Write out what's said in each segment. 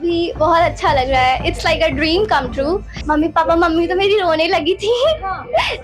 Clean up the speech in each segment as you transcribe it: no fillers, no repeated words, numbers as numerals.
अभी बहुत अच्छा लग रहा है। It's like a dream come true. Mummy तो मेरी रोने लगी थी।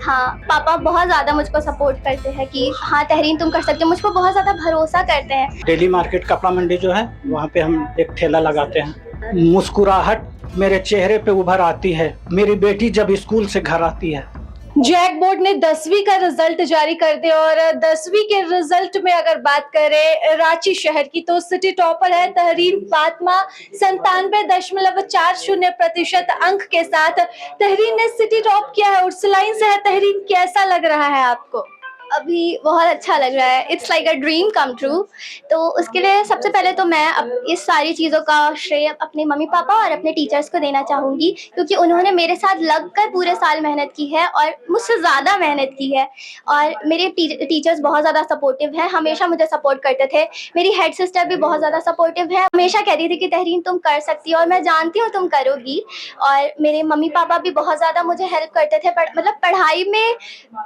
हाँ, पापा बहुत ज़्यादा मुझको सपोर्ट करते हैं कि हाँ तहरीन तुम कर सकते हो, मुझको बहुत ज़्यादा भरोसा करते हैं। डेली मार्केट कपड़ा मंडी जो है वहाँ पे हम एक ठेला लगाते हैं। मुस्कुराहट मेरे चेहरे पे उभर आती है, मेरी बेटी जब स्कूल से घर आती है। जैक बोर्ड ने 10वीं का रिजल्ट जारी कर दिया और 10वीं के रिजल्ट में अगर बात करें रांची शहर की तो सिटी टॉपर है तहरीन फातिमा। 97.40% अंक के साथ तहरीन ने सिटी टॉप किया है। उर्सलाइन से है तहरीन, कैसा लग रहा है आपको? अभी बहुत अच्छा लग रहा है। It's like a dream come true. तो उसके लिए सबसे पहले तो मैं इस सारी चीज़ों का श्रेय अपने मम्मी पापा और अपने टीचर्स को देना चाहूँगी, क्योंकि उन्होंने मेरे साथ लगकर पूरे साल मेहनत की है और मुझसे ज़्यादा मेहनत की है। और मेरे टीचर्स बहुत ज़्यादा सपोर्टिव हैं, हमेशा मुझे सपोर्ट करते थे। मेरी हेड सिस्टर भी बहुत ज़्यादा सपोर्टिव है, हमेशा कहती थी कि तहरीन तुम कर सकती हो और मैं जानती हूँ तुम करोगी। और मेरे मम्मी पापा भी बहुत ज़्यादा मुझे हेल्प करते थे, मतलब पढ़ाई में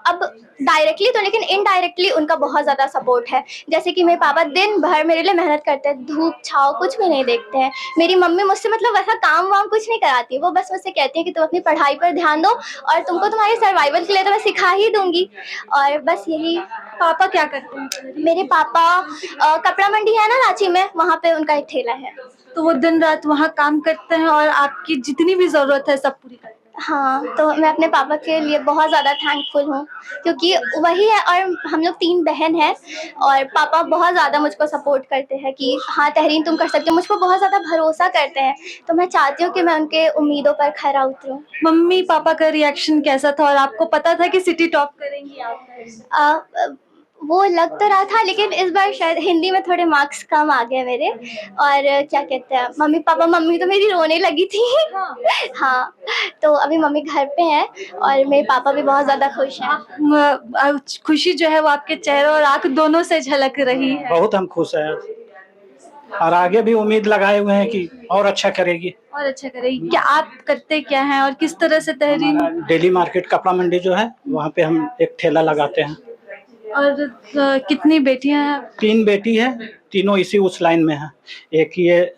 अब डायरेक्टली तो, लेकिन इनडायरेक्टली उनका बहुत ज़्यादा सपोर्ट है। जैसे कि मेरे पापा दिन भर मेरे लिए मेहनत करते हैं, धूप छाँव कुछ भी नहीं देखते हैं। मेरी मम्मी मुझसे मतलब वैसा काम वाम कुछ नहीं कराती, वो बस मुझसे कहती है कि तुम अपनी पढ़ाई पर ध्यान दो और तुमको तुम्हारे सर्वाइवल के लिए तो मैं सिखा ही दूंगी। और बस यही। पापा क्या करते हैं? मेरे पापा कपड़ा मंडी है ना रांची में, वहाँ पे उनका एक ठेला है। तो वो दिन रात वहाँ काम करते हैं और आपकी जितनी भी जरूरत है सब पूरी करते हैं। हाँ, तो मैं अपने पापा के लिए बहुत ज़्यादा थैंकफुल हूँ, क्योंकि वही है। और हम लोग 3 बहन हैं और पापा बहुत ज़्यादा मुझको सपोर्ट करते हैं कि हाँ तहरीन तुम कर सकते हो, मुझको बहुत ज़्यादा भरोसा करते हैं। तो मैं चाहती हूँ कि मैं उनके उम्मीदों पर खरा उतरूँ। मम्मी पापा का रिएक्शन कैसा था और आपको पता था कि सिटी टॉप करेंगी आप? वो लग तो रहा था, लेकिन इस बार शायद हिंदी में थोड़े मार्क्स कम आ गए मेरे। और क्या कहते हैं, मम्मी तो मेरी रोने लगी थी। हाँ, तो अभी मम्मी घर पे हैं और मेरे पापा भी बहुत ज़्यादा खुश हैं। खुशी जो है वो आपके चेहरे और आंख दोनों से झलक रही है। बहुत हम खुश हैं और आगे भी उम्मीद लगाए हुए हैं कि और अच्छा करेगी। और अच्छा करेगी। क्या आप करते क्या हैं और किस तरह से तहरीन? डेली मार्केट कपड़ा मंडी जो है वहाँ पे हम एक ठेला लगाते हैं। और कितनी बेटियां हैं? 3 बेटी है, तीनों इसी उस लाइन में है। एक ये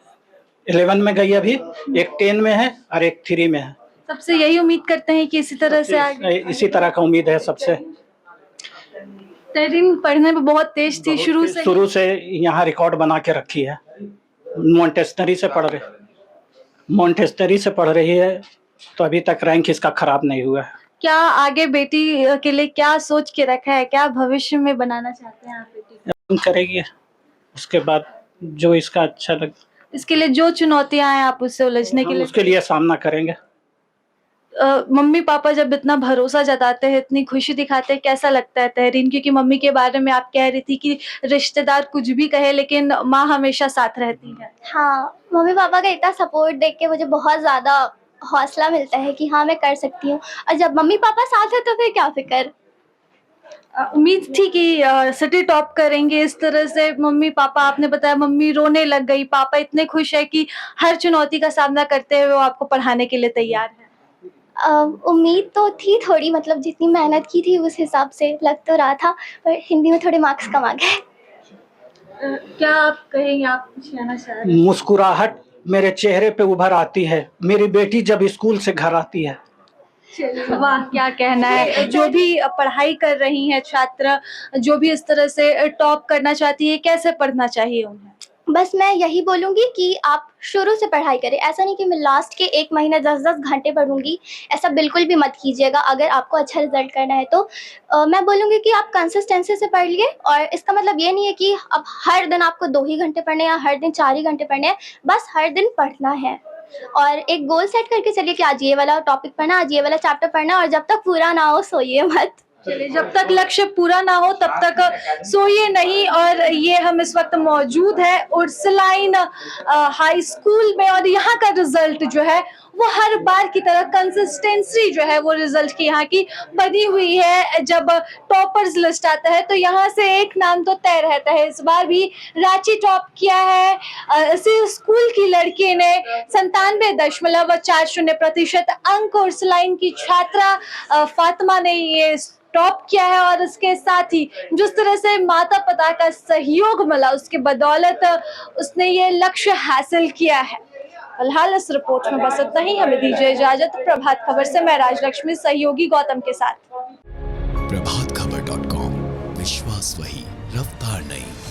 11 में गई अभी, एक 10 में है और एक 3 में है। सबसे यही उम्मीद करते हैं कि इसी तरह से आगे। इसी तरह का उम्मीद है सबसे। तहरीन पढ़ने में बहुत तेज थी शुरू से यहाँ रिकॉर्ड बना के रखी है। मॉन्टेसरी से पढ़ रही है तो अभी तक रैंक इसका खराब नहीं हुआ है। क्या आगे बेटी के लिए क्या सोच के रखा है, क्या भविष्य में बनाना चाहते हैं आप बेटी? करेगी उसके बाद जो इसका अच्छा लगे। इसके लिए जो चुनौतियां आए आप उससे उलझने के लिए उसके लिए सामना करेंगे। मम्मी पापा जब इतना भरोसा जताते हैं, इतनी खुशी दिखाते हैं, कैसा लगता है तहरीन? क्योंकि मम्मी के बारे में आप कह रही थी कि रिश्तेदार कुछ भी कहे लेकिन माँ हमेशा साथ रहती है। हाँ, मम्मी पापा का इतना सपोर्ट देख के मुझे बहुत ज़्यादा हौसला मिलता है कि हाँ मैं कर सकती हूँ। और जब मम्मी पापा साथ है तो फिर क्या फिक्र। उम्मीद थी कि सिटी टॉप करेंगे इस तरह से। मम्मी पापा, आपने बताया मम्मी रोने लग गई, पापा इतने खुश है कि हर चुनौती का सामना करते हुए वो आपको पढ़ाने के लिए तैयार है। उम्मीद तो थी थोड़ी, मतलब जितनी मेहनत की थी उस हिसाब से लग तो रहा था, पर हिंदी में थोड़े मार्क्स कम आ गए। क्या आप कहेंगे, आप कुछ कहना चाह रहे हैं? मुस्कुराहट मेरे चेहरे पे उभर आती है, मेरी बेटी जब स्कूल से घर आती है। वाह, क्या कहना है। जो भी पढ़ाई कर रही हैं छात्र, जो भी इस तरह से टॉप करना चाहती है, कैसे पढ़ना चाहिए उन्हें? बस मैं यही बोलूँगी कि आप शुरू से पढ़ाई करें। ऐसा नहीं कि मैं लास्ट के 1 महीने 10-10 घंटे पढ़ूँगी, ऐसा बिल्कुल भी मत कीजिएगा अगर आपको अच्छा रिज़ल्ट करना है तो। मैं बोलूँगी कि आप कंसिस्टेंसी से पढ़िए, और इसका मतलब ये नहीं है कि अब हर दिन आपको 2 ही घंटे पढ़ने हैं या हर दिन 4 ही घंटे पढ़ने हैं, बस हर दिन पढ़ना है। और एक गोल सेट करके चलिए कि आज ये वाला टॉपिक पढ़ना, आज ये वाला चैप्टर पढ़ना, और जब तक पूरा ना हो सोइए मत। चलिए, जब तक लक्ष्य पूरा ना हो तब तक सोइए नहीं। और ये हम इस वक्त मौजूद है उर्सलाइन हाई स्कूल में और यहाँ का रिजल्ट जो है वो हर बार की तरह कंसिस्टेंसी जो है वो रिजल्ट की यहाँ की बनी हुई है। जब टॉपर्स लिस्ट आता है तो यहाँ से एक नाम तो तय रहता है। इस बार भी रांची टॉप किया है। इसी स्कूल की लड़की ने 97.40% अंक उर्सलाइन की छात्रा फातिमा ने ये टॉप किया है। और इसके साथ ही जिस तरह से माता पिता का सहयोग मिला उसके बदौलत उसने ये लक्ष्य हासिल किया है। फिलहाल इस रिपोर्ट में बस इतना ही। हमें दीजिए इजाजत। प्रभात खबर से मैं राजलक्ष्मी, सहयोगी गौतम के साथ। प्रभातखबर.com, विश्वास वही, रफ्तार नहीं।